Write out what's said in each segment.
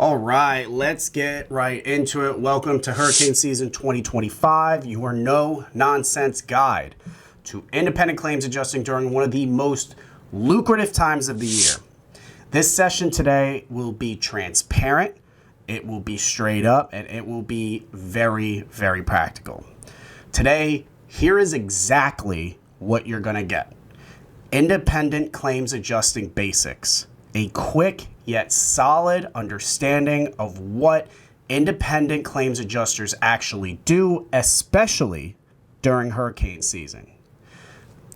All right, let's get right into it. Welcome to Hurricane Season 2025, your no-nonsense guide to independent claims adjusting during one of the most lucrative times of the year. This session today will be transparent, it will be straight up, and it will be very, very practical. Today, here is exactly what you're going to get. Independent claims adjusting basics. A quick yet solid understanding of what independent claims adjusters actually do, especially during hurricane season.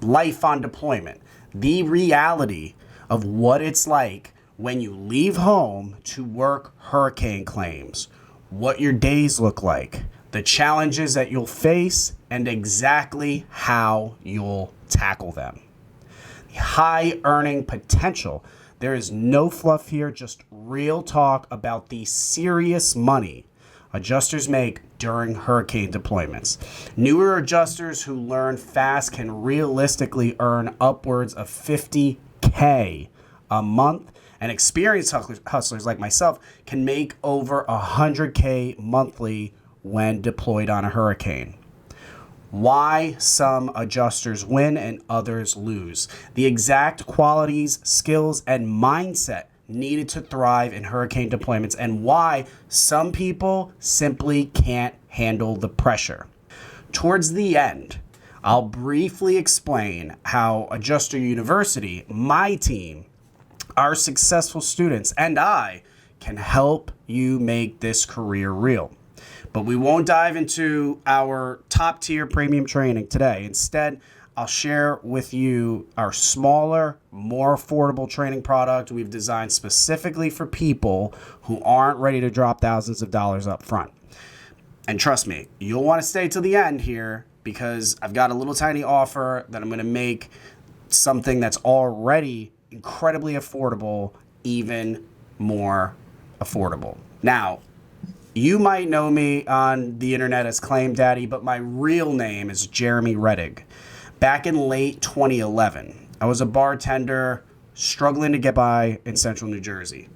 Life on deployment. The reality of what it's like when you leave home to work hurricane claims. What your days look like. The challenges that you'll face and exactly how you'll tackle them. The high earning potential. There is no fluff here, just real talk about the serious money adjusters make during hurricane deployments. Newer adjusters who learn fast can realistically earn upwards of $50K a month, and experienced hustlers like myself can make over $100K monthly when deployed on a hurricane. Why some adjusters win and others lose. The exact qualities, skills, and mindset needed to thrive in hurricane deployments and why some people simply can't handle the pressure. Towards the end, I'll briefly explain how Adjuster University, my team, our successful students, and I can help you make this career real. But we won't dive into our top tier premium training today. Instead, I'll share with you our smaller, more affordable training product we've designed specifically for people who aren't ready to drop thousands of dollars up front. And trust me, you'll want to stay till the end here because I've got a little tiny offer that I'm going to make something that's already incredibly affordable even more affordable. Now, you might know me on the internet as Claim Daddy, but my real name is Jeremy Rettig. Back in late 2011, I was a bartender struggling to get by in central New Jersey.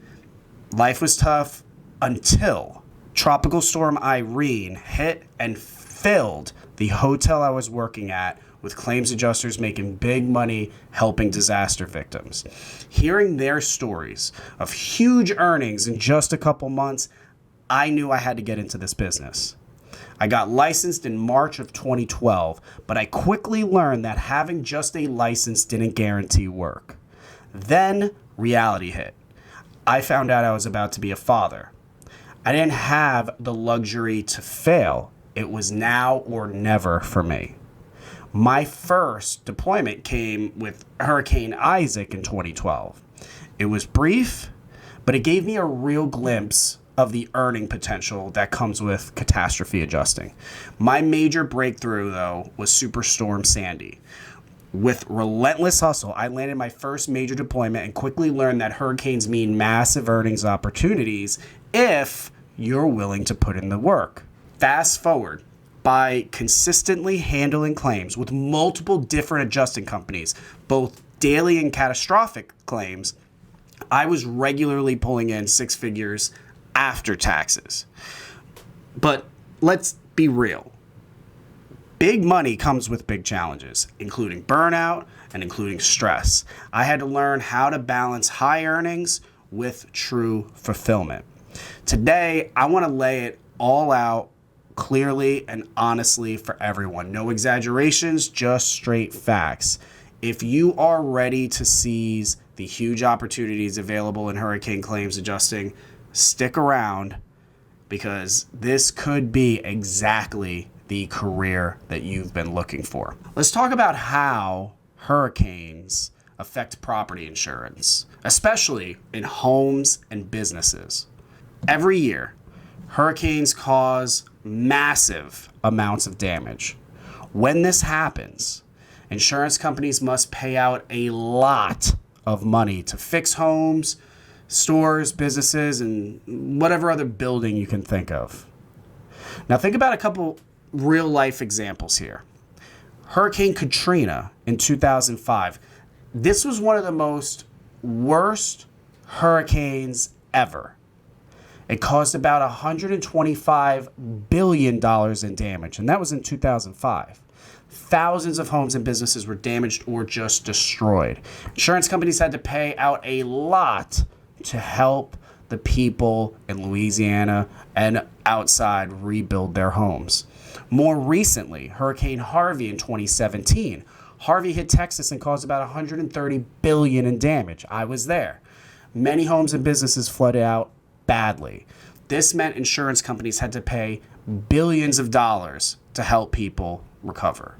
Life was tough until Tropical Storm Irene hit and filled the hotel I was working at with claims adjusters making big money helping disaster victims. Hearing their stories of huge earnings in just a couple months, I knew I had to get into this business. I got licensed in March of 2012, but I quickly learned that having just a license didn't guarantee work. Then reality hit. I found out I was about to be a father. I didn't have the luxury to fail. It was now or never for me. My first deployment came with Hurricane Isaac in 2012. It was brief, but it gave me a real glimpse of the earning potential that comes with catastrophe adjusting. My major breakthrough, though, was Superstorm Sandy. With relentless hustle, I landed my first major deployment and quickly learned that hurricanes mean massive earnings opportunities if you're willing to put in the work. Fast forward, by consistently handling claims with multiple different adjusting companies, both daily and catastrophic claims, I was regularly pulling in six figures after taxes. But let's be real. Big money comes with big challenges, including burnout and including stress. I had to learn how to balance high earnings with true fulfillment. Today, I want to lay it all out clearly and honestly for everyone. No exaggerations, just straight facts. If you are ready to seize the huge opportunities available in hurricane claims adjusting, stick around because this could be exactly the career that you've been looking for. Let's talk about how hurricanes affect property insurance, especially in homes and businesses. Every year, hurricanes cause massive amounts of damage. When this happens, insurance companies must pay out a lot of money to fix homes, stores, businesses, and whatever other building you can think of. Now think about a couple real life examples here. Hurricane Katrina in 2005. This was one of the most worst hurricanes ever. It caused about $125 billion in damage, and that was in 2005. Thousands of homes and businesses were damaged or just destroyed. Insurance companies had to pay out a lot to help the people in Louisiana and outside rebuild their homes. More recently, Hurricane Harvey in 2017. Harvey hit Texas and caused about $130 billion in damage. I was there. Many homes and businesses flooded out badly. This meant insurance companies had to pay billions of dollars to help people recover.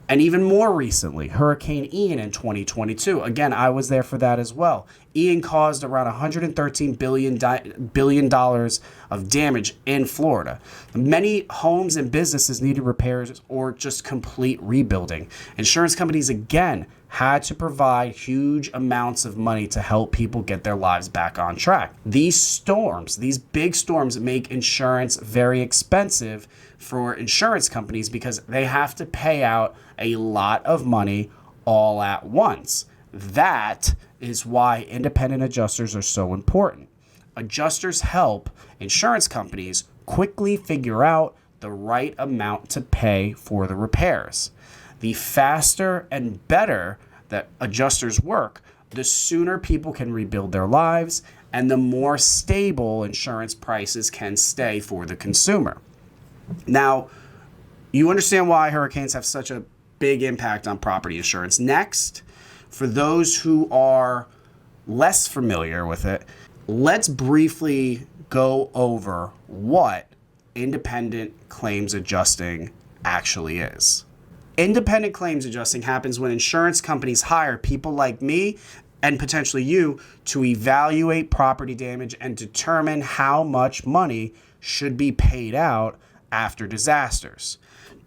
And even more recently, Hurricane Ian in 2022. Again, I was there for that as well. Ian caused around $113 billion of damage in Florida. Many homes and businesses needed repairs or just complete rebuilding. Insurance companies, again, had to provide huge amounts of money to help people get their lives back on track. These storms, these big storms, make insurance very expensive for insurance companies because they have to pay out a lot of money all at once. That is why independent adjusters are so important. Adjusters help insurance companies quickly figure out the right amount to pay for the repairs. The faster and better that adjusters work, the sooner people can rebuild their lives and the more stable insurance prices can stay for the consumer. Now, you understand why hurricanes have such a big impact on property insurance. Next, for those who are less familiar with it, let's briefly go over what independent claims adjusting actually is. Independent claims adjusting happens when insurance companies hire people like me and potentially you to evaluate property damage and determine how much money should be paid out after disasters.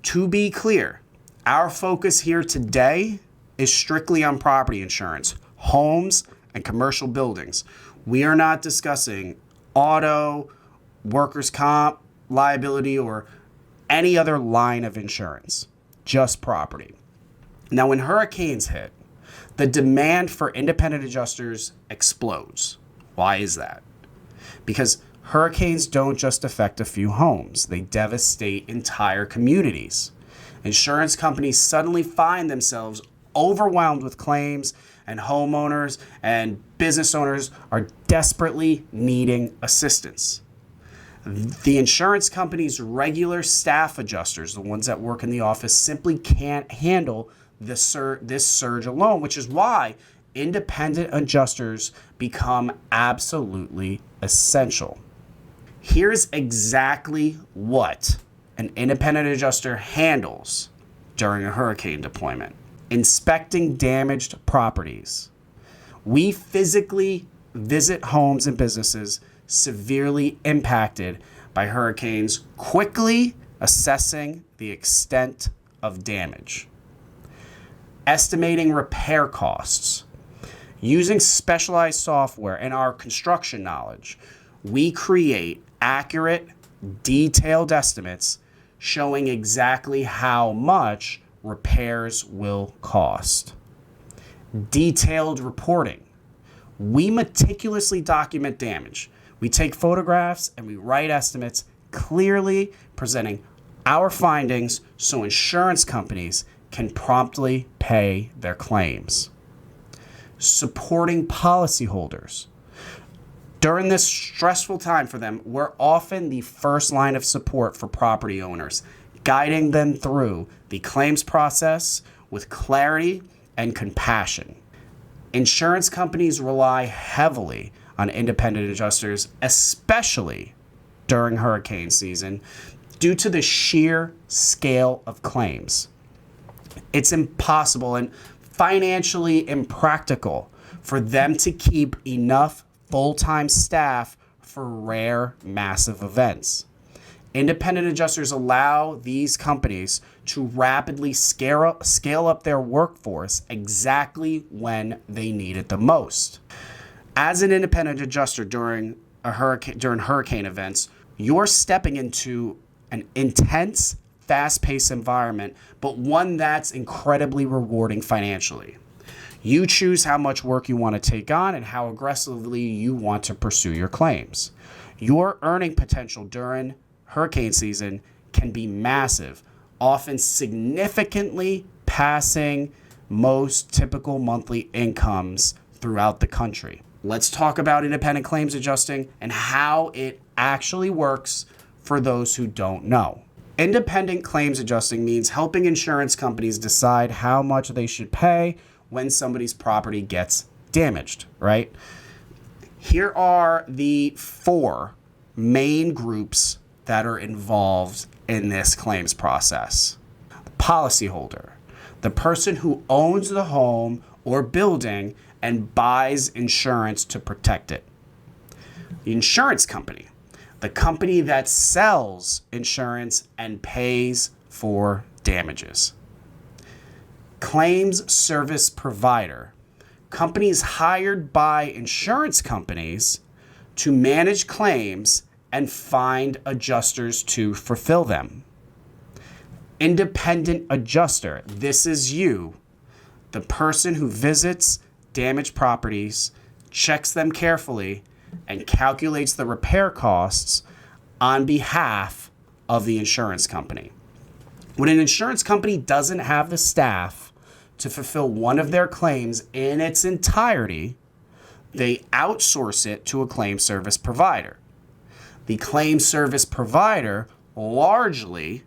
To be clear, our focus here today is strictly on property insurance, homes, and commercial buildings. We are not discussing auto, workers' comp, liability, or any other line of insurance, just property. Now, when hurricanes hit, the demand for independent adjusters explodes. Why is that? Because hurricanes don't just affect a few homes, they devastate entire communities. Insurance companies suddenly find themselves overwhelmed with claims, and homeowners and business owners are desperately needing assistance. The insurance company's regular staff adjusters, the ones that work in the office, simply can't handle this surge alone, which is why independent adjusters become absolutely essential. Here's exactly what an independent adjuster handles during a hurricane deployment. Inspecting damaged properties. We physically visit homes and businesses severely impacted by hurricanes, quickly assessing the extent of damage. Estimating repair costs. Using specialized software and our construction knowledge, we create accurate, detailed estimates showing exactly how much repairs will cost. Detailed reporting. We meticulously document damage. We take photographs and we write estimates, clearly presenting our findings so insurance companies can promptly pay their claims. Supporting policyholders. During this stressful time for them, we're often the first line of support for property owners, guiding them through the claims process with clarity and compassion. Insurance companies rely heavily on independent adjusters, especially during hurricane season, due to the sheer scale of claims. It's impossible and financially impractical for them to keep enough full-time staff for rare, massive events. Independent adjusters allow these companies to rapidly scale up their workforce exactly when they need it the most. As an independent adjuster during hurricane events, you're stepping into an intense, fast-paced environment, but one that's incredibly rewarding financially. You choose how much work you want to take on and how aggressively you want to pursue your claims. Your earning potential during hurricane season can be massive, often significantly passing most typical monthly incomes throughout the country. Let's talk about independent claims adjusting and how it actually works for those who don't know. Independent claims adjusting means helping insurance companies decide how much they should pay when somebody's property gets damaged, right? Here are the 4 main groups that are involved in this claims process. The policyholder, the person who owns the home or building and buys insurance to protect it. The insurance company, the company that sells insurance and pays for damages. Claims service provider, companies hired by insurance companies to manage claims and find adjusters to fulfill them. Independent adjuster, this is you, the person who visits damaged properties, checks them carefully, and calculates the repair costs on behalf of the insurance company. When an insurance company doesn't have the staff to fulfill one of their claims in its entirety, they outsource it to a claim service provider. The claim service provider largely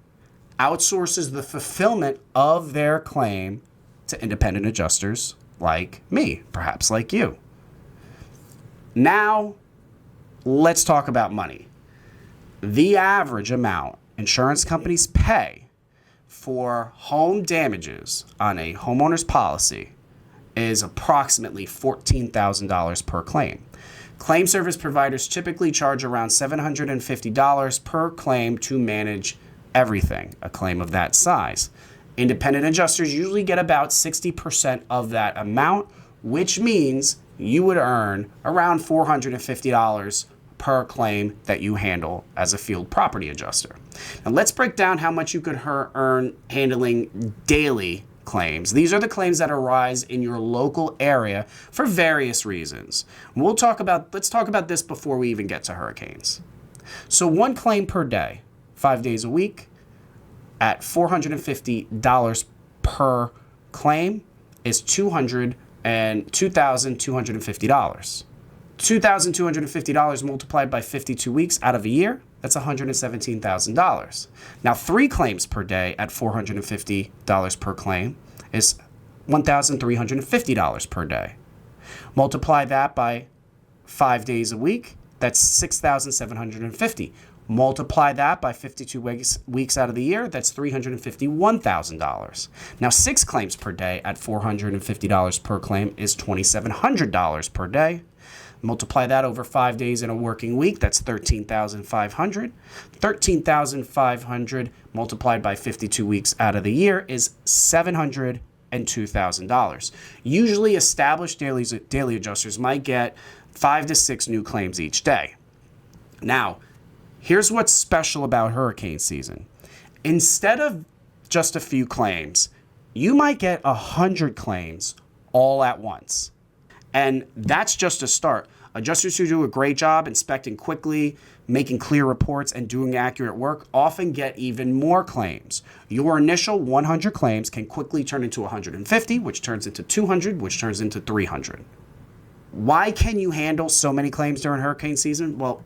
outsources the fulfillment of their claim to independent adjusters like me, perhaps like you. Now, let's talk about money. The average amount insurance companies pay for home damages on a homeowner's policy is approximately $14,000 per claim. Claim service providers typically charge around $750 per claim to manage everything, a claim of that size. Independent adjusters usually get about 60% of that amount, which means you would earn around $450 per claim that you handle as a field property adjuster. Now let's break down how much you could earn handling daily claims. These are the claims that arise in your local area for various reasons. Let's talk about this before we even get to hurricanes. So one claim per day, 5 days a week, at $450 per claim is $2,250. $2,250 multiplied by 52 weeks out of a year, that's $117,000. Now, 3 claims per day at $450 per claim is $1,350 per day. Multiply that by 5 days a week, that's $6,750. Multiply that by 52 weeks out of the year, that's $351,000. Now, 6 claims per day at $450 per claim is $2,700 per day. Multiply that over 5 days in a working week, that's $13,500. $13,500 multiplied by 52 weeks out of the year is $702,000. Usually established daily adjusters might get 5 to 6 new claims each day. Now, here's what's special about hurricane season. Instead of just a few claims, you might get 100 claims all at once. And that's just a start. Adjusters who do a great job inspecting quickly, making clear reports, and doing accurate work often get even more claims. Your initial 100 claims can quickly turn into 150, which turns into 200, which turns into 300. Why can you handle so many claims during hurricane season? Well,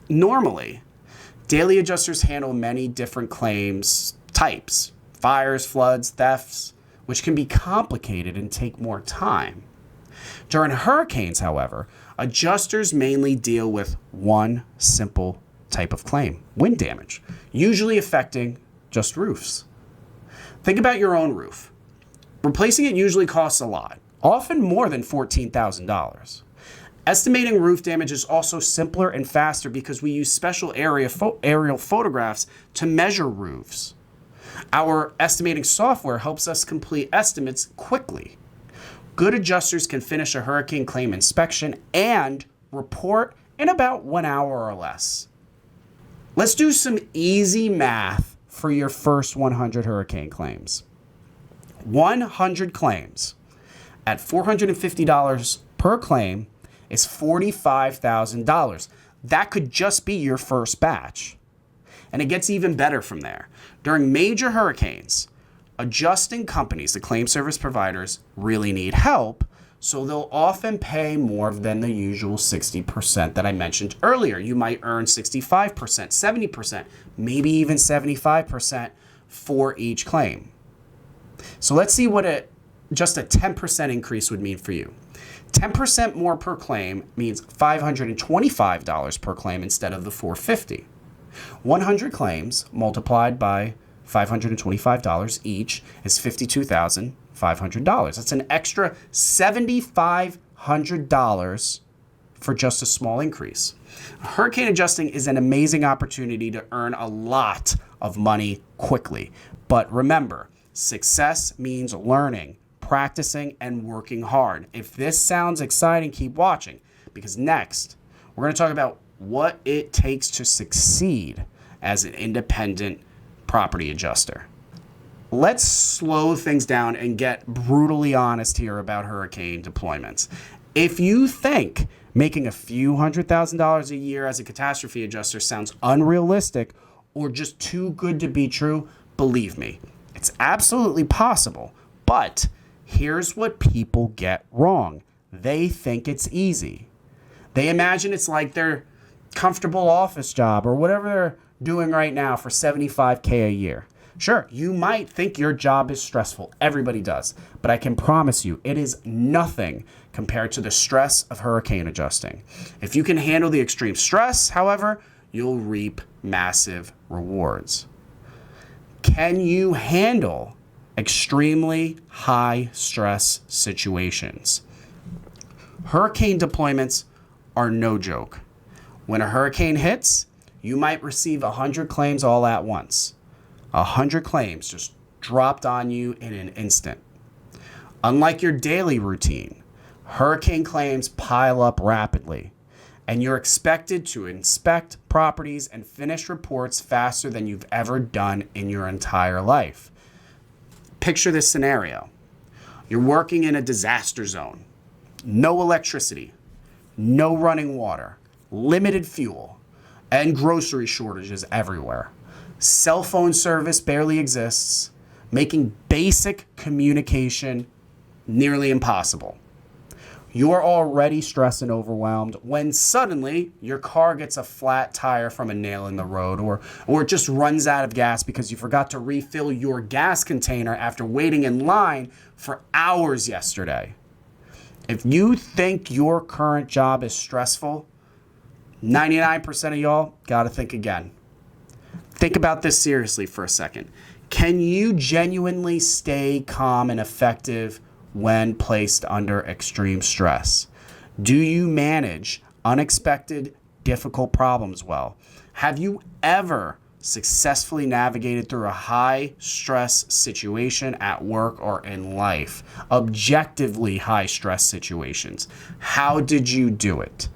normally, daily adjusters handle many different claims types: fires, floods, thefts, which can be complicated and take more time. During hurricanes, however, adjusters mainly deal with one simple type of claim: wind damage, usually affecting just roofs. Think about your own roof. Replacing it usually costs a lot, often more than $14,000. Estimating roof damage is also simpler and faster because we use special aerial photographs to measure roofs. Our estimating software helps us complete estimates quickly. Good adjusters can finish a hurricane claim inspection and report in about 1 hour or less. Let's do some easy math for your first 100 hurricane claims. 100 claims at $450 per claim is $45,000. That could just be your first batch. And it gets even better from there. During major hurricanes, adjusting companies, the claim service providers, really need help, so they'll often pay more than the usual 60% that I mentioned earlier. You might earn 65%, 70%, maybe even 75% for each claim. So let's see what just a 10% increase would mean for you. 10% more per claim means $525 per claim instead of the $450. 100 claims multiplied by $525 each is $52,500. That's an extra $7,500 for just a small increase. Hurricane adjusting is an amazing opportunity to earn a lot of money quickly. But remember, success means learning, practicing, and working hard. If this sounds exciting, keep watching, because next we're going to talk about what it takes to succeed as an independent property adjuster. Let's slow things down and get brutally honest here about hurricane deployments. If you think making a few $100,000 a year as a catastrophe adjuster sounds unrealistic or just too good to be true, believe me, it's absolutely possible. But here's what people get wrong. They think it's easy. They imagine it's like their comfortable office job or whatever they're doing right now for $75K a year. Sure, you might think your job is stressful. Everybody does. But I can promise you, it is nothing compared to the stress of hurricane adjusting. If you can handle the extreme stress, however, you'll reap massive rewards. Can you handle extremely high stress situations? Hurricane deployments are no joke. When a hurricane hits, you might receive 100 claims all at once. 100 claims just dropped on you in an instant. Unlike your daily routine, hurricane claims pile up rapidly, and you're expected to inspect properties and finish reports faster than you've ever done in your entire life. Picture this scenario. You're working in a disaster zone. No electricity, no running water, limited fuel, and grocery shortages everywhere. Cell phone service barely exists, making basic communication nearly impossible. You're already stressed and overwhelmed when suddenly your car gets a flat tire from a nail in the road, or it just runs out of gas because you forgot to refill your gas container after waiting in line for hours yesterday. If you think your current job is stressful, 99% of y'all gotta think again. Think about this seriously for a second. Can you genuinely stay calm and effective when placed under extreme stress? Do you manage unexpected, difficult problems well? Have you ever successfully navigated through a high-stress situation at work or in life? Objectively high-stress situations. How did you do it?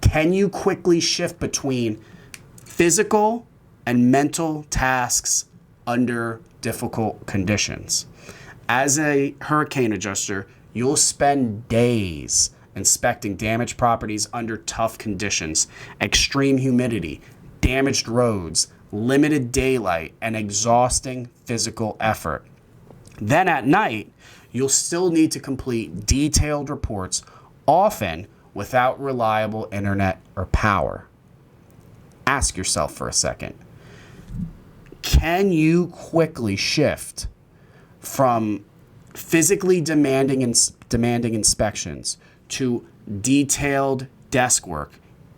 Can you quickly shift between physical and mental tasks under difficult conditions? As a hurricane adjuster, you'll spend days inspecting damaged properties under tough conditions, extreme humidity, damaged roads, limited daylight, and exhausting physical effort. Then at night, you'll still need to complete detailed reports, often without reliable internet or power. Ask yourself for a second, can you quickly shift from physically demanding inspections to detailed desk work,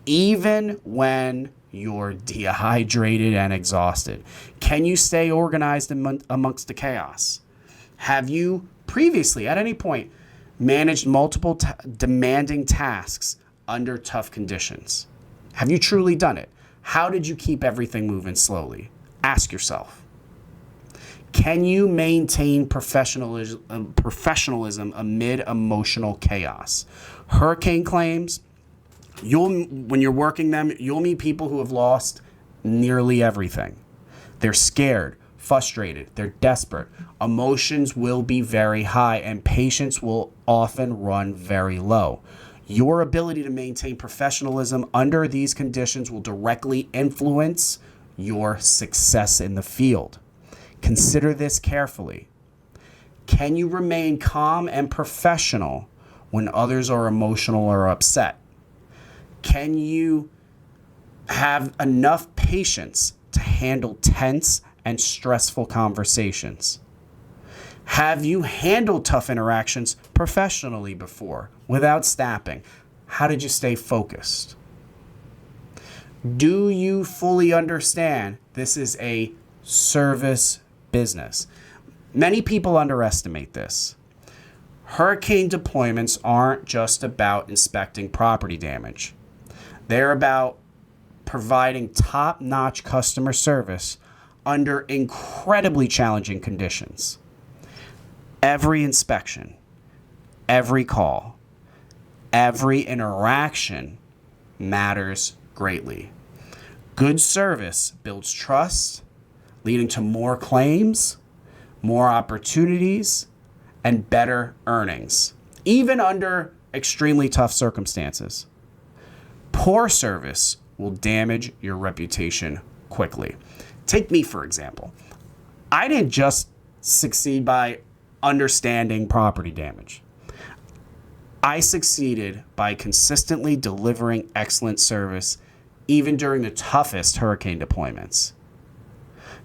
even when you're dehydrated and exhausted? Can you stay organized amongst the chaos? Have you previously, at any point, managed multiple demanding tasks under tough conditions? Have you truly done it? How did you keep everything moving slowly? Ask yourself. Can you maintain professionalism amid emotional chaos? Hurricane claims, when you're working them, you'll meet people who have lost nearly everything. They're scared, frustrated. They're desperate. Emotions will be very high, and patience will often run very low. Your ability to maintain professionalism under these conditions will directly influence your success in the field. Consider this carefully. Can you remain calm and professional when others are emotional or upset? Can you have enough patience to handle tense and stressful conversations? Have you handled tough interactions professionally before without snapping? How did you stay focused? Do you fully understand this is a service business? Many people underestimate this. Hurricane deployments aren't just about inspecting property damage. They're about providing top-notch customer service under incredibly challenging conditions. Every inspection, every call, every interaction matters greatly. Good service builds trust, leading to more claims, more opportunities, and better earnings, even under extremely tough circumstances. Poor service will damage your reputation quickly. Take me, for example. I didn't just succeed by understanding property damage. I succeeded by consistently delivering excellent service, even during the toughest hurricane deployments.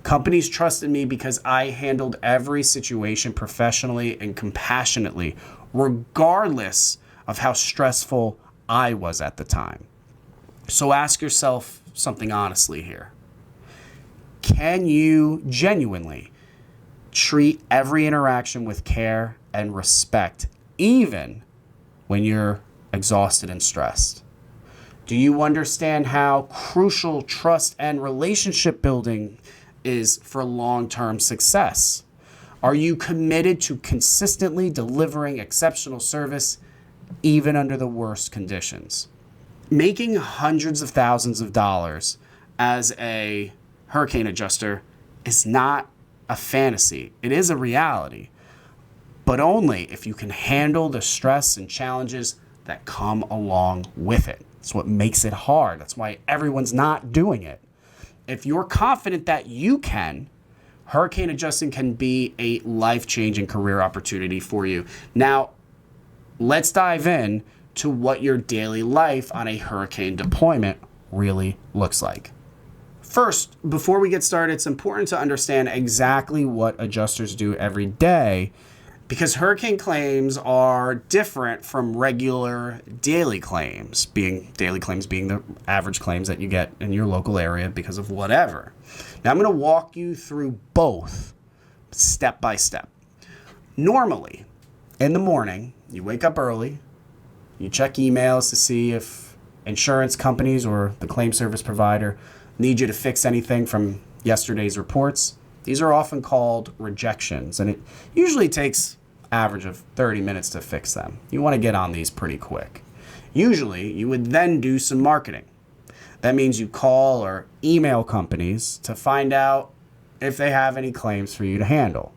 Companies trusted me because I handled every situation professionally and compassionately, regardless of how stressful I was at the time. So ask yourself something honestly here. Can you genuinely treat every interaction with care and respect, even when you're exhausted and stressed? Do you understand how crucial trust and relationship building is for long-term success? Are you committed to consistently delivering exceptional service, even under the worst conditions? Making hundreds of thousands of dollars as a hurricane adjuster is not a fantasy. It is a reality, but only if you can handle the stress and challenges that come along with it. It's what makes it hard. That's why everyone's not doing it. If you're confident that you can, hurricane adjusting can be a life-changing career opportunity for you. Now, let's dive in to what your daily life on a hurricane deployment really looks like. First, before we get started, it's important to understand exactly what adjusters do every day, because hurricane claims are different from regular daily claims, being the average claims that you get in your local area because of whatever. Now, I'm going to walk you through both step by step. Normally, in the morning, you wake up early, you check emails to see if insurance companies or the claim service provider need you to fix anything from yesterday's reports. These are often called rejections, and it usually takes average of 30 minutes to fix them. You want to get on these pretty quick. Usually, you would then do some marketing. That means you call or email companies to find out if they have any claims for you to handle.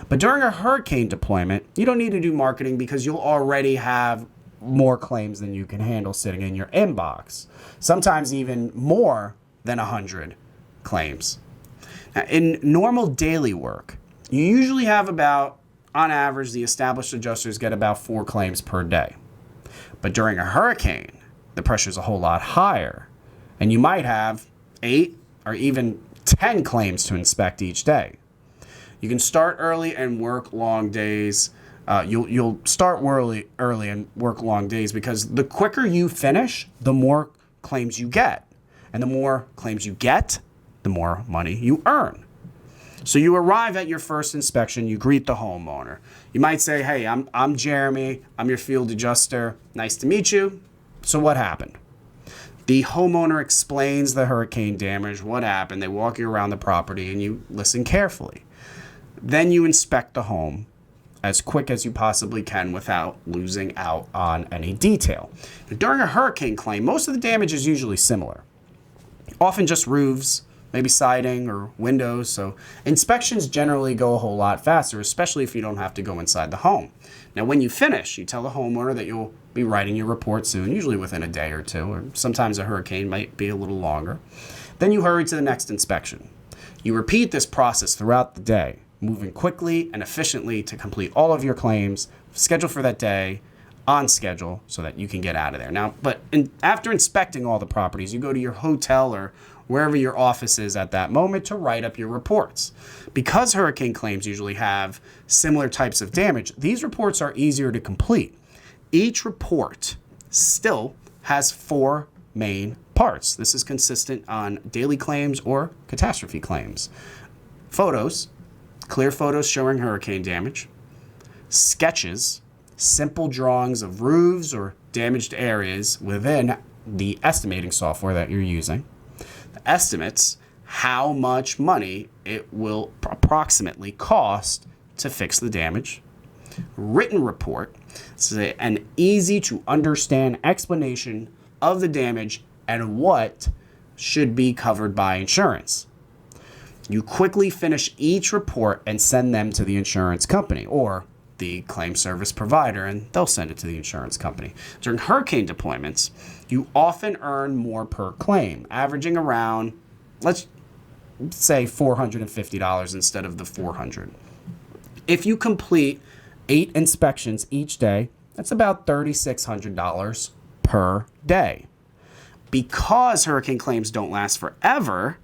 But during a hurricane deployment, you don't need to do marketing because you'll already have more claims than you can handle sitting in your inbox. Sometimes even more than 100 claims. Now, in normal daily work, you usually have about, on average, the established adjusters get about 4 claims per day. But during a hurricane, the pressure is a whole lot higher, and you might have 8 or even 10 claims to inspect each day. You can start early and work long days. You'll start early and work long days because the quicker you finish, the more claims you get. And the more claims you get, the more money you earn. So you arrive at your first inspection, you greet the homeowner. You might say, hey, I'm Jeremy, I'm your field adjuster. Nice to meet you. So what happened? The homeowner explains the hurricane damage, what happened. They walk you around the property and you listen carefully. Then you inspect the home as quick as you possibly can without losing out on any detail. During a hurricane claim, most of the damage is usually similar. Often just roofs, maybe siding or windows. So inspections generally go a whole lot faster, especially if you don't have to go inside the home. Now, when you finish, you tell the homeowner that you'll be writing your report soon, usually within a day or two, or sometimes a hurricane might be a little longer. Then you hurry to the next inspection. You repeat this process throughout the day, moving quickly and efficiently to complete all of your claims, scheduled for that day, on schedule, so that you can get out of there. Now, after inspecting all the properties, you go to your hotel or wherever your office is at that moment to write up your reports. Because hurricane claims usually have similar types of damage, these reports are easier to complete. Each report still has 4 main parts. This is consistent on daily claims or catastrophe claims. Photos, clear photos showing hurricane damage. Sketches, simple drawings of roofs or damaged areas within the estimating software that you're using. The estimates, how much money it will approximately cost to fix the damage. Written report, this is an easy to understand explanation of the damage and what should be covered by insurance. You quickly finish each report and send them to the insurance company or the claim service provider, and they'll send it to the insurance company. During hurricane deployments, you often earn more per claim, averaging around, let's say, $450 instead of the $400. If you complete 8 inspections each day, that's about $3,600 per day. Because hurricane claims don't last forever,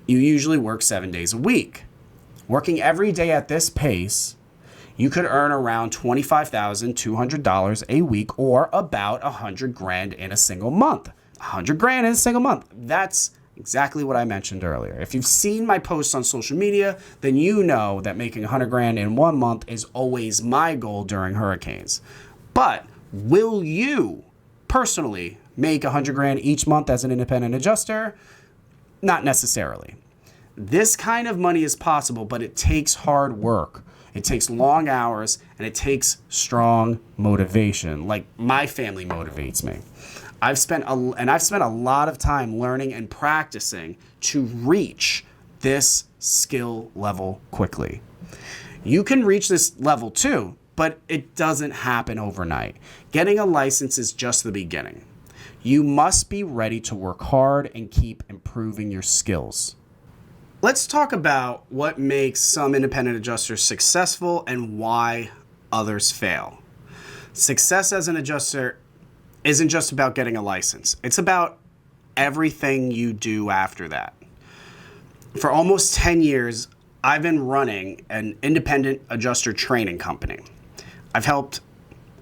you usually work 7 days a week. Working every day at this pace, you could earn around $25,200 a week, or about $100,000 in a single month. $100,000 in a single month. That's exactly what I mentioned earlier. If you've seen my posts on social media, then you know that making $100,000 in 1 month is always my goal during hurricanes. But will you personally make $100,000 each month as an independent adjuster? Not necessarily. This kind of money is possible, but it takes hard work. It takes long hours, and it takes strong motivation. Like my family motivates me. I've spent a lot of time learning and practicing to reach this skill level quickly. You can reach this level too, but it doesn't happen overnight. Getting a license is just the beginning. You must be ready to work hard and keep improving your skills. Let's talk about what makes some independent adjusters successful and why others fail. Success as an adjuster isn't just about getting a license. It's about everything you do after that. For almost 10 years, I've been running an independent adjuster training company. I've helped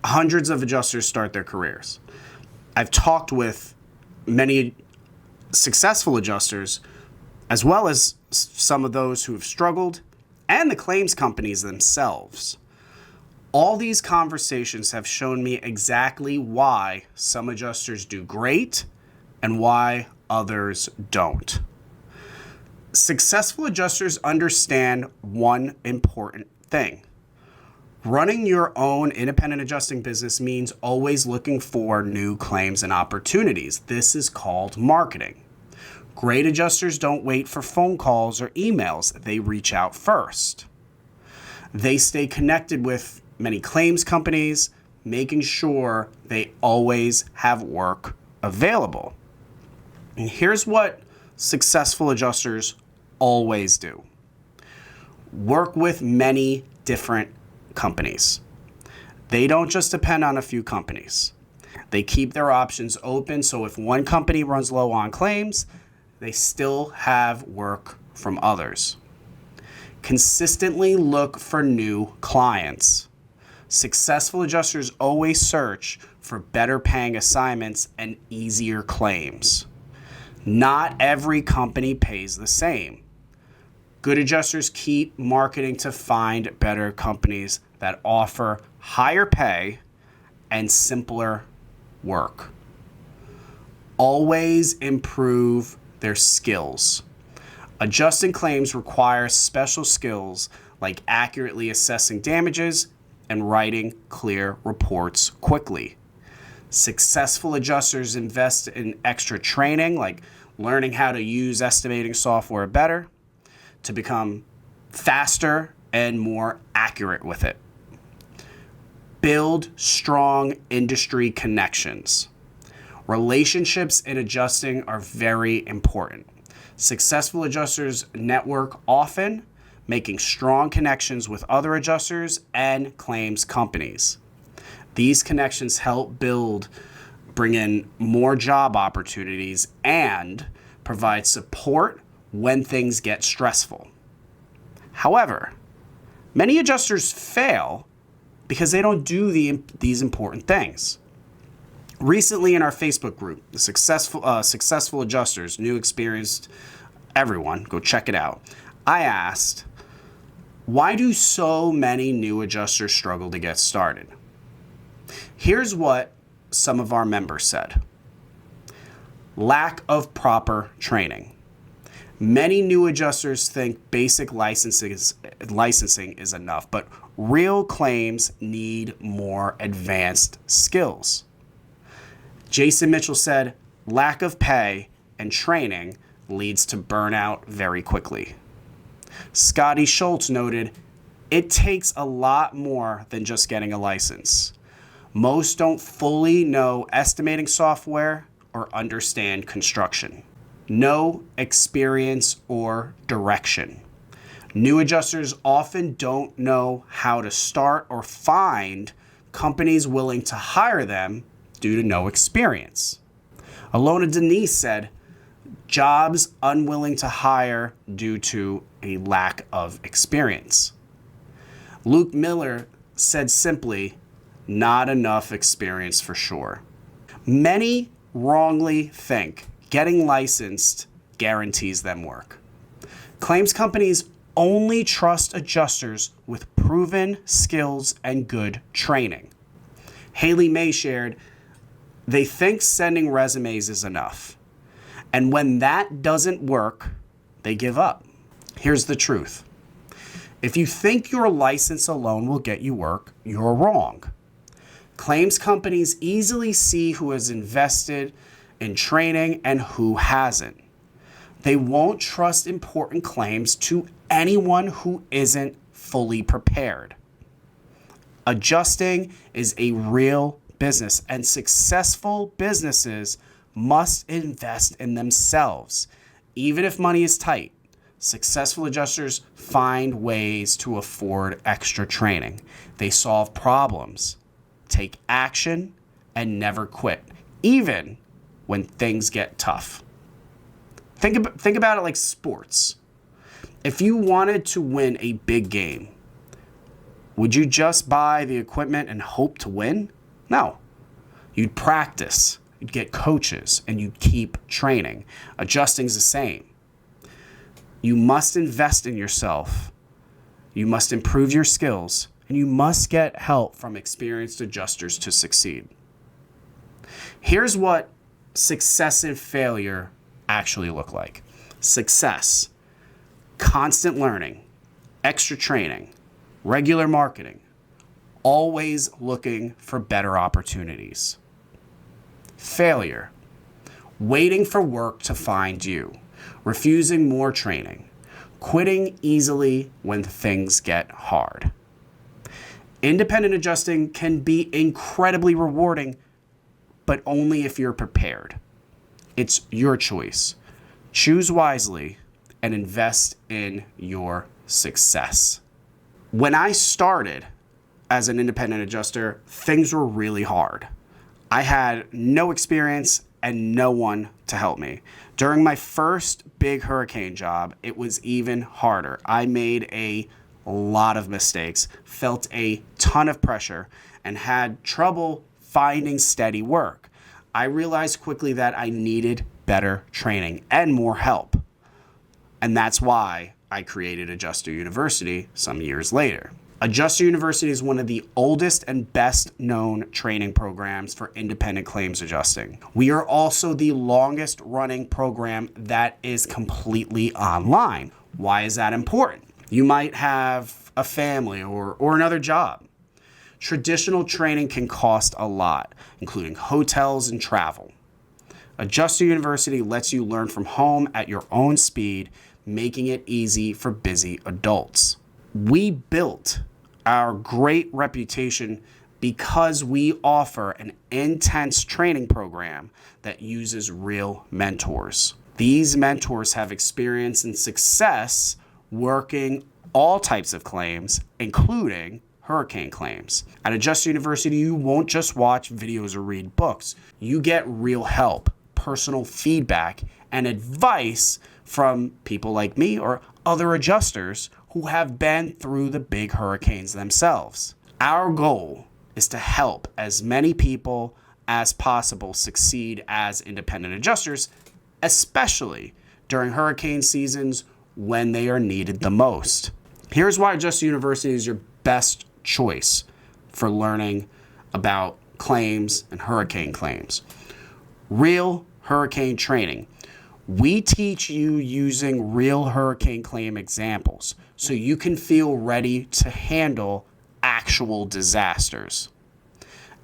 hundreds of adjusters start their careers. I've talked with many successful adjusters, as well as some of those who have struggled, and the claims companies themselves. All these conversations have shown me exactly why some adjusters do great and why others don't. Successful adjusters understand one important thing. Running your own independent adjusting business means always looking for new claims and opportunities. This is called marketing. Great adjusters don't wait for phone calls or emails. They reach out first. They stay connected with many claims companies, making sure they always have work available. And here's what successful adjusters always do. Work with many different companies. They don't just depend on a few companies. They keep their options open, so if one company runs low on claims, they still have work from others. Consistently look for new clients. Successful adjusters always search for better paying assignments and easier claims. Not every company pays the same. Good adjusters keep marketing to find better companies that offer higher pay and simpler work. Always improve their skills. Adjusting claims requires special skills like accurately assessing damages and writing clear reports quickly. Successful adjusters invest in extra training like learning how to use estimating software better, to become faster and more accurate with it. Build strong industry connections. Relationships in adjusting are very important. Successful adjusters network often, making strong connections with other adjusters and claims companies. These connections help bring in more job opportunities and provide support when things get stressful. However, many adjusters fail because they don't do these important things. Recently in our Facebook group, the successful adjusters, new, experienced, everyone, go check it out. I asked, why do so many new adjusters struggle to get started? Here's what some of our members said. Lack of proper training. Many new adjusters think basic licensing is enough, but real claims need more advanced skills. Jason Mitchell said, lack of pay and training leads to burnout very quickly. Scotty Schultz noted, it takes a lot more than just getting a license. Most don't fully know estimating software or understand construction. No experience or direction. New adjusters often don't know how to start or find companies willing to hire them due to no experience. Alona Denise said, jobs unwilling to hire due to a lack of experience. Luke Miller said simply, not enough experience for sure. Many wrongly think getting licensed guarantees them work. Claims companies only trust adjusters with proven skills and good training. Haley May shared, they think sending resumes is enough. And when that doesn't work, they give up. Here's the truth. If you think your license alone will get you work, you're wrong. Claims companies easily see who has invested in training and who hasn't. They won't trust important claims to anyone who isn't fully prepared. Adjusting is a real business, and successful businesses must invest in themselves. Even if money is tight, successful adjusters find ways to afford extra training. They solve problems, take action, and never quit, even when things get tough. Think about it like sports. If you wanted to win a big game, would you just buy the equipment and hope to win? No. You'd practice, you'd get coaches, and you'd keep training. Adjusting's the same. You must invest in yourself. You must improve your skills, and you must get help from experienced adjusters to succeed. Here's what success and failure actually look like. Success, constant learning, extra training, regular marketing, always looking for better opportunities. Failure, waiting for work to find you, refusing more training, quitting easily when things get hard. Independent adjusting can be incredibly rewarding, but only if you're prepared. It's your choice. Choose wisely and invest in your success. When I started as an independent adjuster, things were really hard. I had no experience and no one to help me. During my first big hurricane job, it was even harder. I made a lot of mistakes, felt a ton of pressure, and had trouble finding steady work. I realized quickly that I needed better training and more help. And that's why I created Adjuster University some years later. Adjuster University is one of the oldest and best known training programs for independent claims adjusting. We are also the longest running program that is completely online. Why is that important? You might have a family or another job. Traditional training can cost a lot, including hotels and travel. Adjuster University lets you learn from home at your own speed, making it easy for busy adults. We built our great reputation because we offer an intense training program that uses real mentors. These mentors have experience and success working all types of claims, including hurricane claims. At Adjuster University, you won't just watch videos or read books. You get real help, personal feedback, and advice from people like me or other adjusters who have been through the big hurricanes themselves. Our goal is to help as many people as possible succeed as independent adjusters, especially during hurricane seasons when they are needed the most. Here's why Adjuster University is your best choice for learning about claims and hurricane claims. Real hurricane training. We teach you using real hurricane claim examples so you can feel ready to handle actual disasters.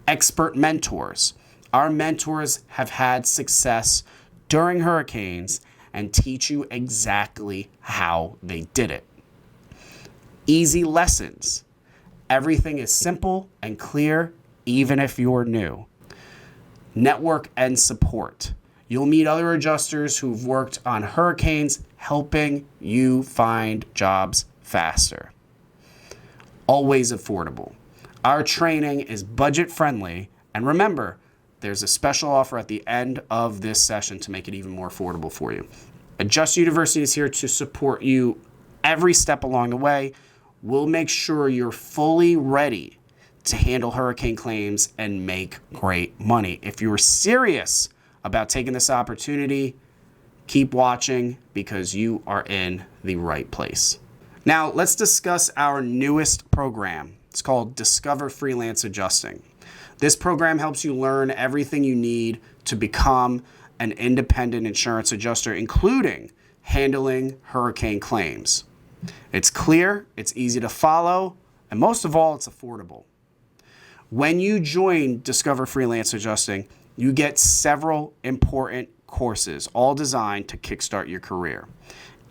Expert mentors. Our mentors have had success during hurricanes and teach you exactly how they did it. Easy lessons. Everything is simple and clear, even if you're new. Network and support. You'll meet other adjusters who've worked on hurricanes, helping you find jobs faster. Always affordable. Our training is budget friendly, and remember, there's a special offer at the end of this session to make it even more affordable for you. Adjuster University is here to support you every step along the way. We'll make sure you're fully ready to handle hurricane claims and make great money. If you're serious about taking this opportunity, keep watching because you are in the right place. Now, let's discuss our newest program. It's called Discover Freelance Adjusting. This program helps you learn everything you need to become an independent insurance adjuster, including handling hurricane claims. It's clear, it's easy to follow, and most of all, it's affordable. When you join Discover Freelance Adjusting, you get several important courses, all designed to kickstart your career.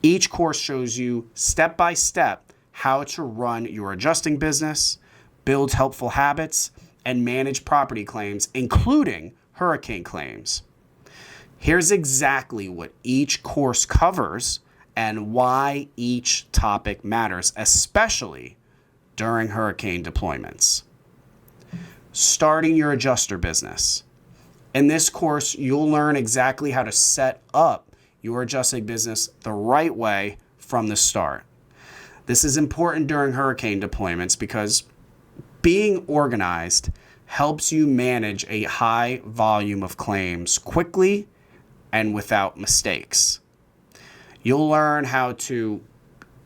Each course shows you step by step how to run your adjusting business, build helpful habits, and manage property claims, including hurricane claims. Here's exactly what each course covers and why each topic matters, especially during hurricane deployments. Starting your adjuster business. In this course, you'll learn exactly how to set up your adjusting business the right way from the start. This is important during hurricane deployments because being organized helps you manage a high volume of claims quickly and without mistakes. You'll learn how to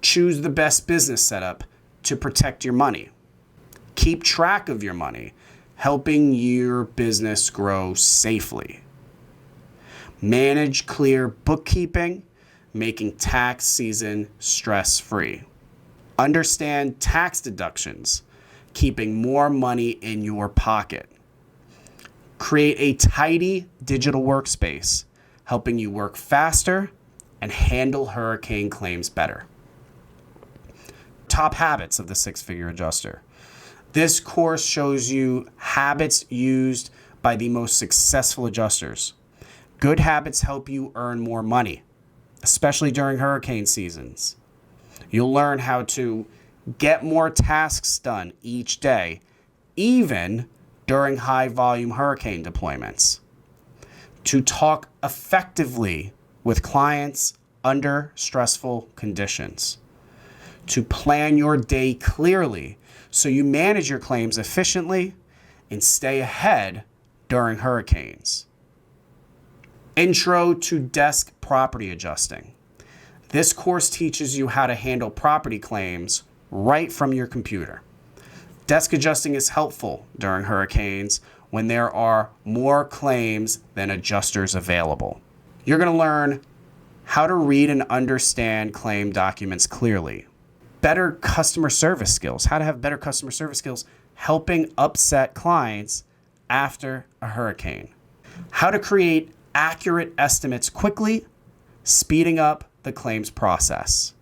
choose the best business setup to protect your money, keep track of your money, helping your business grow safely, manage clear bookkeeping, making tax season stress-free, understand tax deductions, keeping more money in your pocket, create a tidy digital workspace, helping you work faster and handle hurricane claims better. Top habits of the six-figure adjuster. This course shows you habits used by the most successful adjusters. Good habits help you earn more money, especially during hurricane seasons. You'll learn how to get more tasks done each day, even during high-volume hurricane deployments. To talk effectively with clients under stressful conditions. To plan your day clearly so you manage your claims efficiently and stay ahead during hurricanes. Intro to Desk Property Adjusting. This course teaches you how to handle property claims right from your computer. Desk adjusting is helpful during hurricanes when there are more claims than adjusters available. You're going to learn how to read and understand claim documents clearly. Better customer service skills, how to have better customer service skills, helping upset clients after a hurricane. How to create accurate estimates quickly, speeding up the claims process.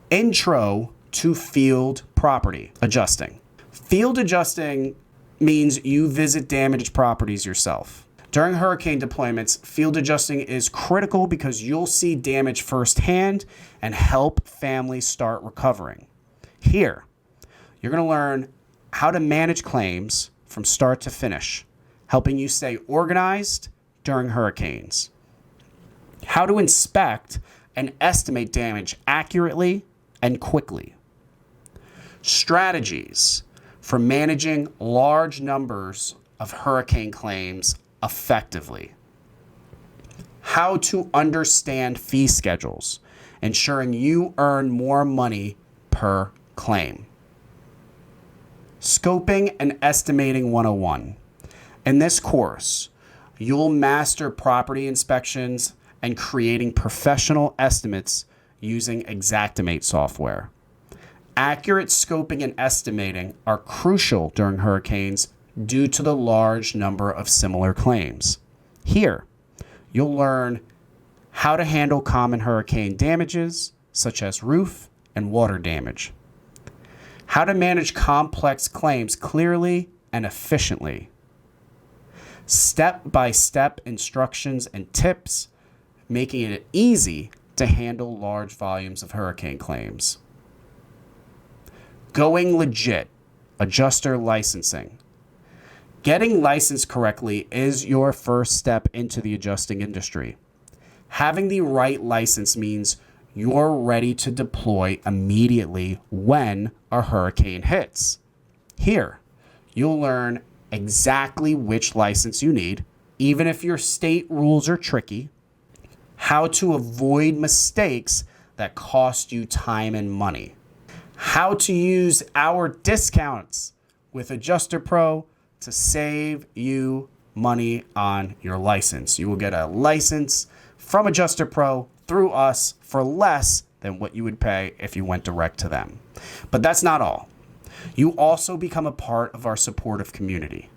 Intro to field property adjusting. Field adjusting means you visit damaged properties yourself. During hurricane deployments, field adjusting is critical because you'll see damage firsthand and help families start recovering. Here, you're going to learn how to manage claims from start to finish, helping you stay organized during hurricanes. How to inspect and estimate damage accurately and quickly. Strategies for managing large numbers of hurricane claims effectively. How to understand fee schedules, ensuring you earn more money per claim. Scoping and Estimating 101. In this course, you'll master property inspections and creating professional estimates using Xactimate software. Accurate scoping and estimating are crucial during hurricanes due to the large number of similar claims. Here, you'll learn how to handle common hurricane damages, such as roof and water damage. How to manage complex claims clearly and efficiently. Step-by-step instructions and tips, making it easy to handle large volumes of hurricane claims. Going legit, adjuster licensing. Getting licensed correctly is your first step into the adjusting industry. Having the right license means you're ready to deploy immediately when a hurricane hits. Here, you'll learn exactly which license you need, even if your state rules are tricky, how to avoid mistakes that cost you time and money, how to use our discounts with Adjuster Pro to save you money on your license. You will get a license from Adjuster Pro through us for less than what you would pay if you went direct to them. But that's not all. You also become a part of our supportive community.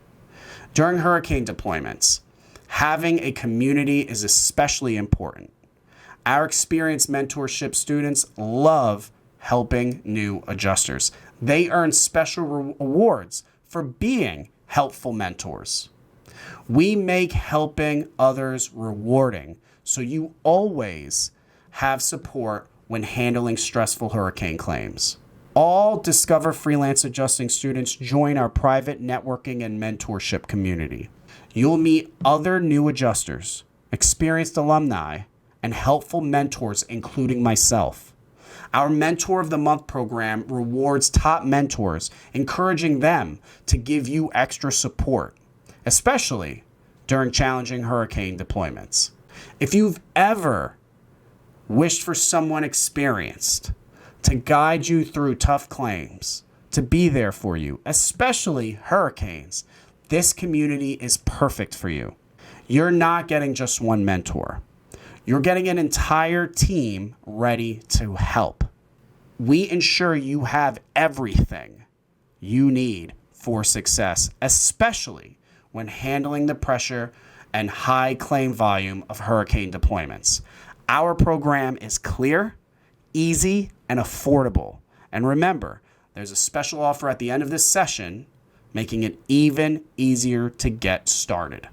During hurricane deployments, having a community is especially important. Our experienced mentorship students love helping new adjusters. They earn special awards for being helpful mentors. We make helping others rewarding, so you always have support when handling stressful hurricane claims. All Discover Freelance Adjusting students join our private networking and mentorship community. You'll meet other new adjusters, experienced alumni, and helpful mentors, including myself. Our Mentor of the Month program rewards top mentors, encouraging them to give you extra support, especially during challenging hurricane deployments. If you've ever wished for someone experienced to guide you through tough claims, to be there for you, especially hurricanes, this community is perfect for you. You're not getting just one mentor. You're getting an entire team ready to help. We ensure you have everything you need for success, especially when handling the pressure and high claim volume of hurricane deployments. Our program is clear, easy, and affordable. And remember, there's a special offer at the end of this session, making it even easier to get started.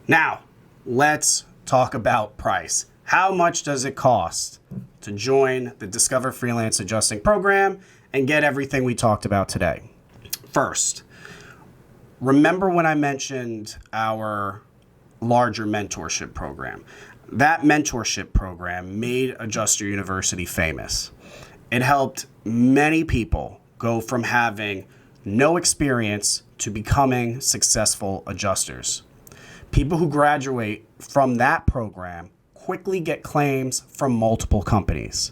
Now, let's talk about price. How much does it cost to join the Discover Freelance Adjusting program and get everything we talked about today? First, remember when I mentioned our larger mentorship program? That mentorship program made Adjuster University famous. It helped many people go from having no experience to becoming successful adjusters. People who graduate from that program quickly get claims from multiple companies.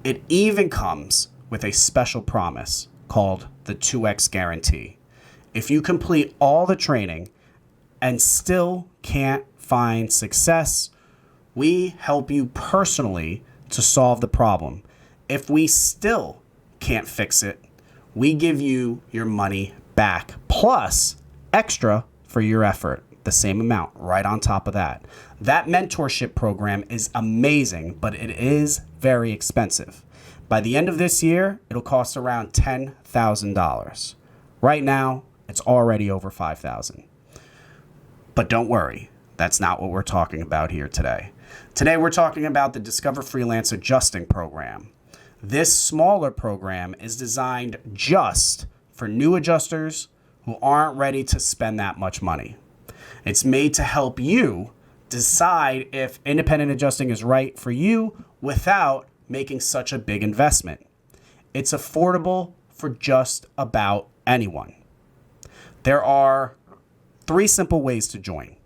It even comes with a special promise called the 2X guarantee. If you complete all the training and still can't find success, we help you personally to solve the problem. If we still can't fix it, we give you your money back, plus extra for your effort. the same amount right on top of that. That mentorship program is amazing, but it is very expensive. By the end of this year, it'll cost around $10,000. Right now, it's already over $5,000. But don't worry, that's not what we're talking about here today. Today, we're talking about the Discover Freelance Adjusting Program. This smaller program is designed just for new adjusters who aren't ready to spend that much money. It's made to help you decide if independent adjusting is right for you without making such a big investment. It's affordable for just about anyone. There are 3 simple ways to join.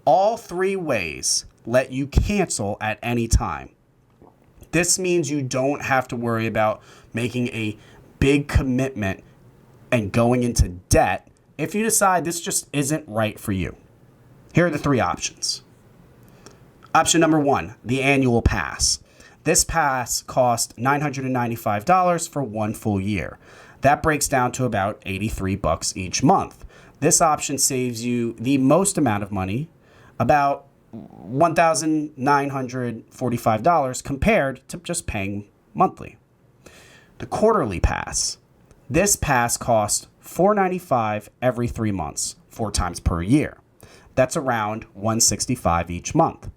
All 3 ways let you cancel at any time. This means you don't have to worry about making a big commitment and going into debt if you decide this just isn't right for you. Here are the 3 options. Option number 1, the annual pass. This pass costs $995 for 1 full year. That breaks down to about $83 each month. This option saves you the most amount of money, about $1,945 compared to just paying monthly. The quarterly pass. This pass costs $495 every 3 months, 4 times per year. That's around $165 each month.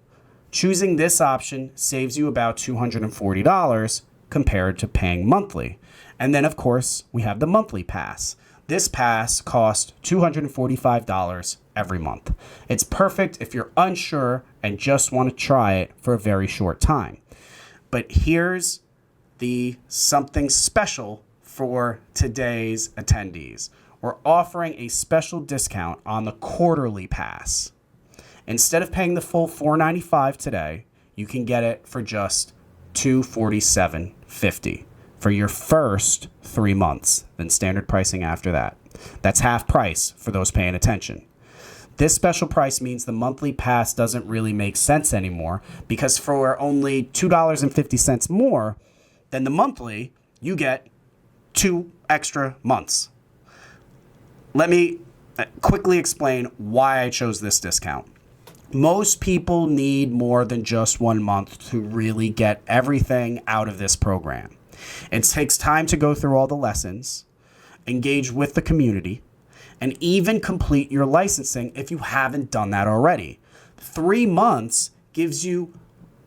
Choosing this option saves you about $240 compared to paying monthly. And then, of course, we have the monthly pass. This pass costs $245 every month. It's perfect if you're unsure and just want to try it for a very short time. But here's the something special for today's attendees. We're offering a special discount on the quarterly pass. Instead of paying the full $495 today, you can get it for just $247.50 for your first 3 months, then standard pricing after that. That's half price for those paying attention. This special price means the monthly pass doesn't really make sense anymore because for only $2.50 more than the monthly, you get 2 extra months. Let me quickly explain why I chose this discount. Most people need more than just 1 month to really get everything out of this program. It takes time to go through all the lessons, engage with the community, and even complete your licensing if you haven't done that already. 3 months gives you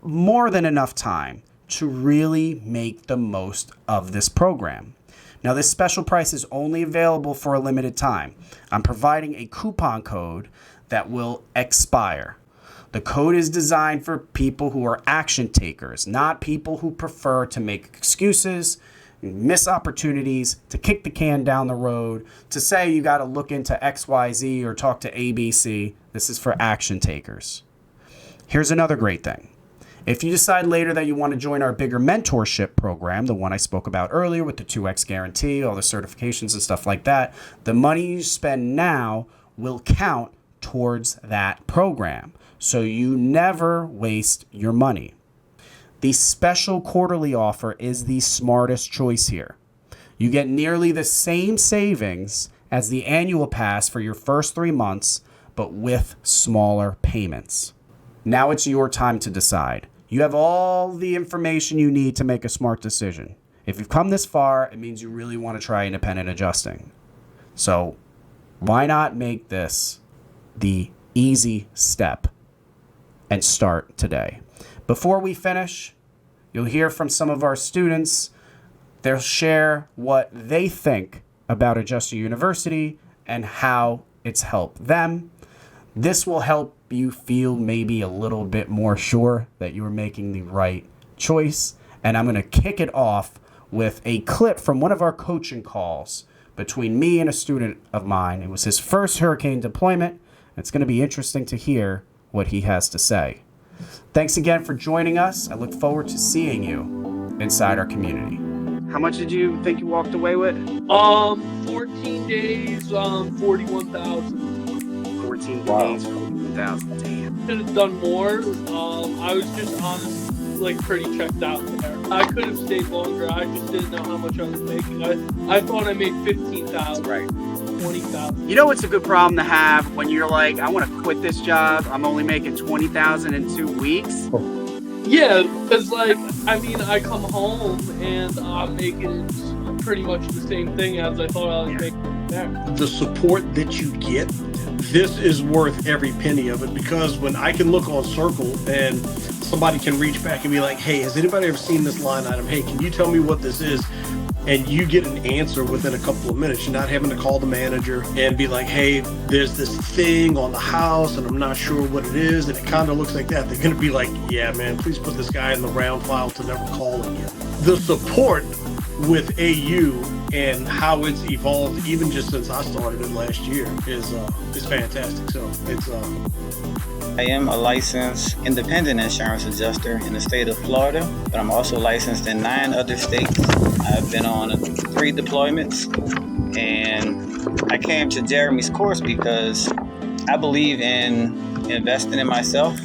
more than enough time to really make the most of this program. Now, this special price is only available for a limited time. I'm providing a coupon code that will expire. The code is designed for people who are action takers, not people who prefer to make excuses, miss opportunities, to kick the can down the road, to say you got to look into XYZ or talk to ABC. This is for action takers. Here's another great thing. If you decide later that you want to join our bigger mentorship program, the one I spoke about earlier with the 2X guarantee, all the certifications and stuff like that, the money you spend now will count towards that program. So you never waste your money. The special quarterly offer is the smartest choice here. You get nearly the same savings as the annual pass for your first 3 months, but with smaller payments. Now it's your time to decide. You have all the information you need to make a smart decision. If you've come this far, it means you really want to try independent adjusting. So why not make this the easy step and start today? Before we finish, you'll hear from some of our students. They'll share what they think about Adjuster University and how it's helped them. This will help you feel maybe a little bit more sure that you are making the right choice. And I'm going to kick it off with a clip from one of our coaching calls between me and a student of mine. It was his first hurricane deployment. It's going to be interesting to hear what he has to say. Thanks again for joining us. I look forward to seeing you inside our community. How much did you think you walked away with? 14 days, 41,000. 14 days, 41,000. Damn. Could have done more. I was just honestly pretty checked out there. I could have stayed longer. I just didn't know how much I was making. I thought I made 15,000. Right. 20,000. You know, it's a good problem to have when you're like, I want to quit this job. I'm only making 20,000 in 2 weeks. Yeah, because like, I mean, I come home and I'm making pretty much the same thing as I thought I was making there. The support that you get, this is worth every penny of it, because when I can look on Circle and somebody can reach back and be like, hey, has anybody ever seen this line item? Hey, can you tell me what this is? And you get an answer within a couple of minutes. You're not having to call the manager and be like, hey, there's this thing on the house and I'm not sure what it is, and it kind of looks like that. They're going to be like, yeah, man, please put this guy in the round file to never call again. The support with AU and how it's evolved, even just since I started it last year, is fantastic. So it's I am a licensed independent insurance adjuster in the state of Florida, but I'm also licensed in 9 other states. I've been on 3 deployments, and I came to Jeremy's course because I believe in investing in myself,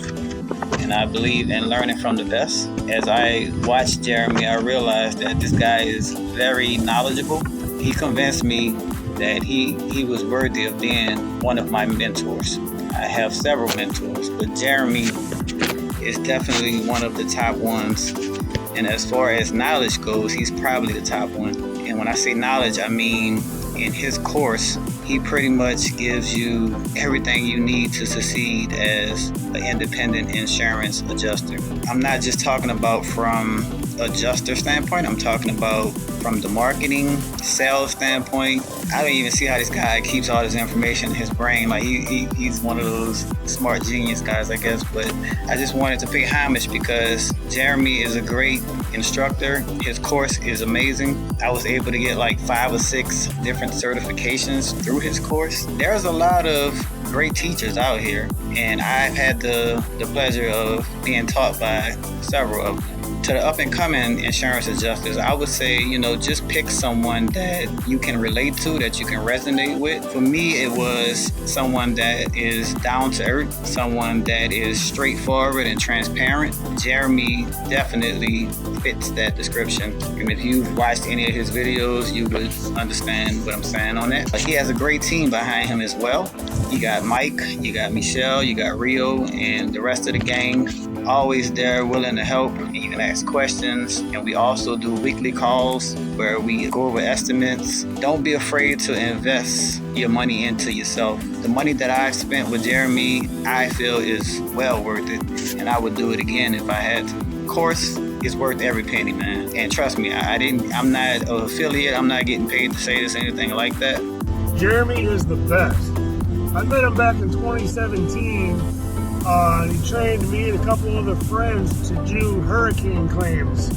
and I believe in learning from the best. As I watched Jeremy, I realized that this guy is very knowledgeable. He convinced me that he was worthy of being one of my mentors. I have several mentors, but Jeremy is definitely one of the top ones. And as far as knowledge goes, he's probably the top one. And when I say knowledge, I mean in his course, he pretty much gives you everything you need to succeed as an independent insurance adjuster. I'm not just talking about from adjuster standpoint, I'm talking about from the marketing, sales standpoint. I don't even see how this guy keeps all this information in his brain. Like he's one of those smart genius guys, I guess. But I just wanted to pay homage because Jeremy is a great instructor. His course is amazing. I was able to get like 5 or 6 different certifications through his course. There's a lot of great teachers out here, and I've had the pleasure of being taught by several of them. To the up-and-coming insurance adjusters, I would say, just pick someone that you can relate to, that you can resonate with. For me, it was someone that is down to earth, someone that is straightforward and transparent. Jeremy definitely fits that description. And if you've watched any of his videos, you would understand what I'm saying on that. But he has a great team behind him as well. You got Mike, you got Michelle, you got Rio, and the rest of the gang. Always there, willing to help, and you can ask questions. And we also do weekly calls where we go over estimates. Don't be afraid to invest your money into yourself. The money that I've spent with Jeremy, I feel is well worth it, and I would do it again if I had to. Of course, it's worth every penny, man. And trust me, I'm not an affiliate. I'm not getting paid to say this or anything like that. Jeremy is the best. I met him back in 2017. He trained me and a couple other friends to do hurricane claims.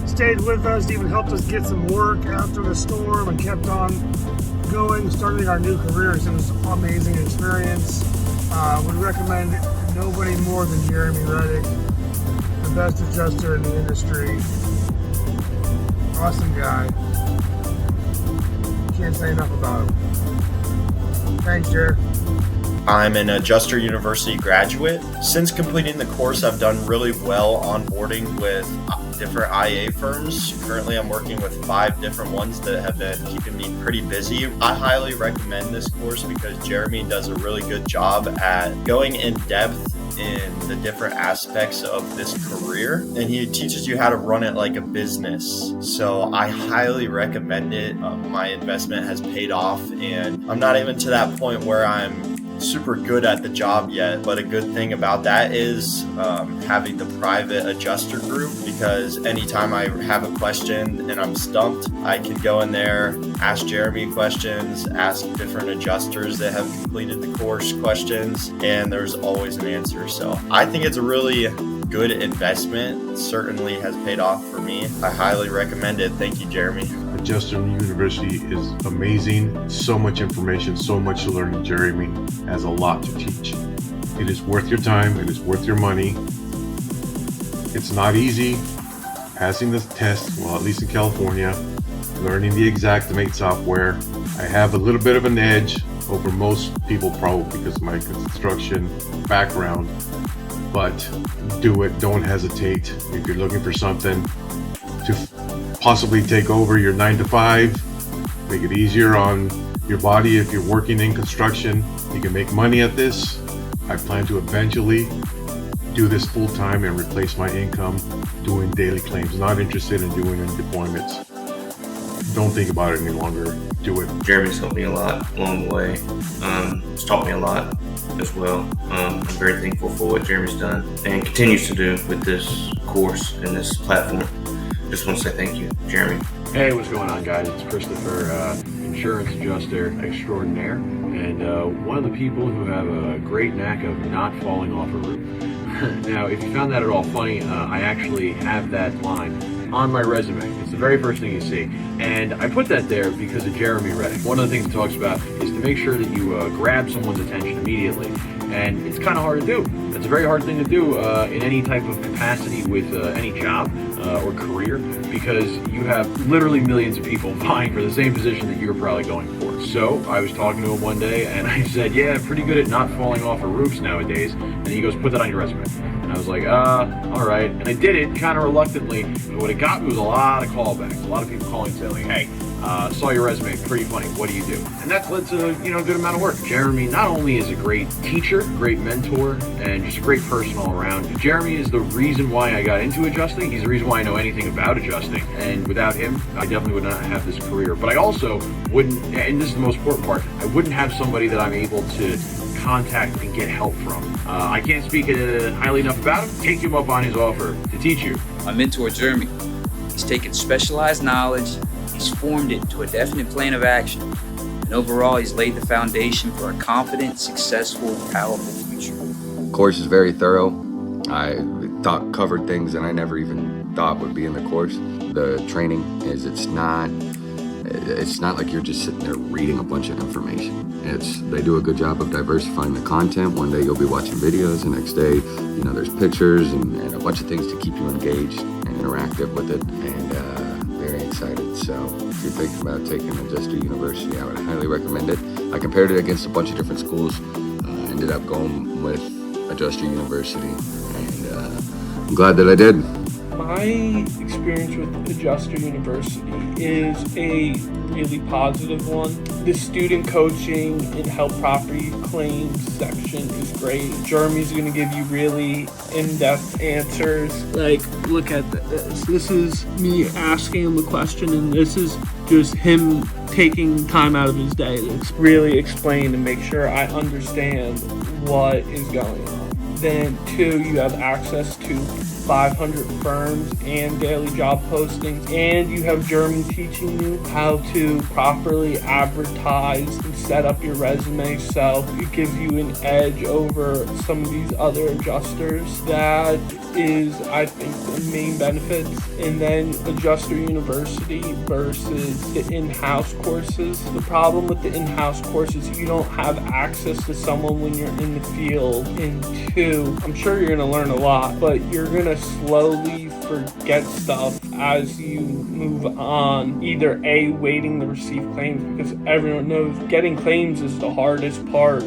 Stayed with us, even helped us get some work after the storm, and kept on going, starting our new careers. It was an amazing experience. Would recommend nobody more than Jeremy Reddick, the best adjuster in the industry. Awesome guy. Can't say enough about him. Thanks, Jared. I'm an Adjuster University graduate. Since completing the course, I've done really well onboarding with different IA firms. Currently, I'm working with 5 different ones that have been keeping me pretty busy. I highly recommend this course because Jeremy does a really good job at going in depth in the different aspects of this career, and he teaches you how to run it like a business. So I highly recommend it. My investment has paid off, and I'm not even to that point where I'm super good at the job yet, but a good thing about that is having the private adjuster group, because anytime I have a question and I'm stumped, I can go in there, ask Jeremy questions, ask different adjusters that have completed the course questions, and there's always an answer. So I think it's a really good investment. It certainly has paid off for me. I highly recommend it. Thank you, Jeremy. Adjuster University is amazing. So much information, so much to learn. Jeremy has a lot to teach. It is worth your time. It is worth your money. It's not easy passing this test, well, at least in California, learning the Xactimate software. I have a little bit of an edge over most people, probably because of my construction background, but do it. Don't hesitate. If you're looking for something to possibly take over your 9 to 5, make it easier on your body. If you're working in construction, you can make money at this. I plan to eventually do this full time and replace my income doing daily claims. Not interested in doing deployments. Don't think about it any longer. Do it. Jeremy's helped me a lot along the way. He's taught me a lot as well. I'm very thankful for what Jeremy's done and continues to do with this course and this platform. Just want to say thank you, Jeremy. Hey, what's going on, guys? It's Christopher, insurance adjuster extraordinaire, and one of the people who have a great knack of not falling off a roof. Now, if you found that at all funny, I actually have that line on my resume. It's the very first thing you see. And I put that there because of Jeremy Reddick. One of the things he talks about is to make sure that you grab someone's attention immediately. And it's kind of hard to do. It's a very hard thing to do in any type of capacity with any job or career, because you have literally millions of people vying for the same position that you're probably going for. So I was talking to him one day and I said, yeah, pretty good at not falling off of roofs nowadays. And he goes, put that on your resume. And I was like, all right. And I did it kind of reluctantly. But what it got me was a lot of callbacks. A lot of people calling saying, like, hey, saw your resume, pretty funny. What do you do? And that led to, a good amount of work. Jeremy not only is a great teacher, great mentor, and just a great person all around. Jeremy is the reason why I got into adjusting. He's the reason why I know anything about adjusting. And without him, I definitely would not have this career. But I also wouldn't, and this is the most important part, I wouldn't have somebody that I'm able to contact and get help from. I can't speak highly enough about him. Take him up on his offer to teach you. My mentor, Jeremy, he's taken specialized knowledge, he's formed it into a definite plan of action, and overall he's laid the foundation for a confident, successful, powerful future. The course is very thorough. I covered things that I never even thought would be in the course. The training is, it's not like you're just sitting there reading a bunch of information. They do a good job of diversifying the content. One day you'll be watching videos, the next day, there's pictures and a bunch of things to keep you engaged and interactive with it, and very excited. So if you're thinking about taking Adjuster University, I would highly recommend it. I compared it against a bunch of different schools, ended up going with Adjuster University, and I'm glad that I did. My experience with Adjuster University is a really positive one. The student coaching and health property claims section is great. Jeremy's going to give you really in-depth answers. Like, look at this. This is me asking him a question, and this is just him taking time out of his day to really explain and make sure I understand what is going on. Then, two, you have access to 500 firms and daily job postings, and you have Jeremy teaching you how to properly advertise and set up your resume, so it gives you an edge over some of these other adjusters. That is, I think, the main benefits. And then Adjuster University versus the in-house courses. The problem with the in-house courses, you don't have access to someone when you're in the field. And two, I'm sure you're going to learn a lot, but you're going to slowly forget stuff as you move on. Either A, waiting to receive claims, because everyone knows getting claims is the hardest part.